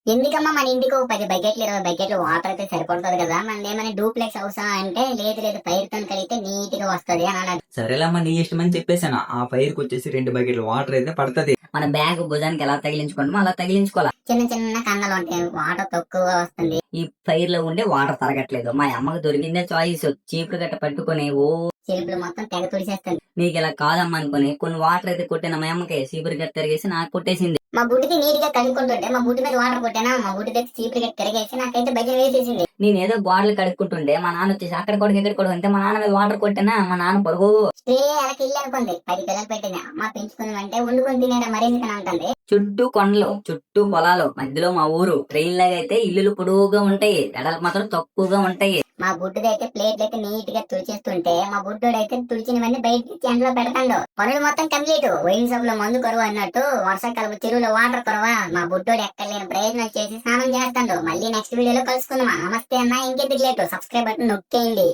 ఎందుకమ్మా మన ఇంటికి ఒక 10 బకెట్లు 20 బకెట్లు వాటర్ అయితే సరిపడుతుంది కదా, మన ఏమైనా డూప్లెక్స్ హౌసా అంటే లేదు లేదు పైరుతో కలిగితే నీట్ గా వస్తది అని అన్నాడు. సరేలేమ్మా నీ ఇష్టం అని చెప్పేసాను. ఆ పైరుకి వచ్చేసి 2 బకెట్ల వాటర్ అయితే పడుతుంది. మన బ్యాగ్ భుజానికి ఎలా తగిలించుకుంటామో అలా తగిలించుకోవాలి. చిన్న చిన్న కండలు ఉంటాయి, వాటర్ తక్కువ వస్తుంది. ఈ పైర్లో ఉండే వాటర్ తరగట్లేదు. మా అమ్మకు దొరికిందే చాయిస్, చీపురు గట్ట పట్టుకుని ఓ చెరుపులు మొత్తం తెగ తుడిచేస్తుంది. నీకు ఇలా కాదమ్మా అనుకుని కొన్ని వాటర్ అయితే కొట్టిన మా అమ్మకి చీపురు గట్ట తిరిగేసి నాకు కొట్టేసింది. మా బుడ్డికి నీట్ గా కడుక్కుంటుంటే మా బుడ్డి మీద వాటర్ కొట్టానా, మా బుడ్డి దగ్గర చీపురు గట్టి తిరిగేసి నాకైతే భజన వేసేసింది. నేనేదో గోడలు కడుక్కుంటుండే మా నాన్న వచ్చేసి అక్కడ కూడా ఇక్కడ కూడా అంటే మా నాన్న మీద వాటర్ కొట్టినా మా నాన్న పరుగు స్ప్రే అలకి ఇల్లు అనుకుంది. 10 పిల్లలు పెట్టింది. అమ్మ పెంచుకుందామంటే వండుకొని తినేదా మరేందుకని అంటుంది. చుట్టూ కొండలు, చుట్టూ పొలాలు, మధ్యలో మా ఊరు. ట్రైన్ లాగా అయితే ఇల్లులు పొడుగుగా ఉంటాయి, ఎడలు మాత్రం తక్కువగా ఉంటాయి. మా బుడ్డుది అయితే ప్లేట్లు అయితే నీట్ గా తుడిచేస్తుంటే మా బుడ్డోడు అయితే తుడిచినవన్నీ బయటకి ఎండలో పెడతాడు. పనులు మొత్తం కంప్లీట్. వైన్ షాప్ లో మందు కొరవ అన్నట్టు వర్షాకాలం చెరువులో వాటర్ కొరవ. మా బుడ్డోడు ఎక్కడ లేని ప్రయత్నం చేసి స్నానం చేస్తాడు. మళ్ళీ నెక్స్ట్ వీడియోలో కలుసుకుందాం. నమస్తే అన్న, ఇంకెందుకు లేటు, సబ్స్క్రైబ్ బటన్ నొక్కేయండి.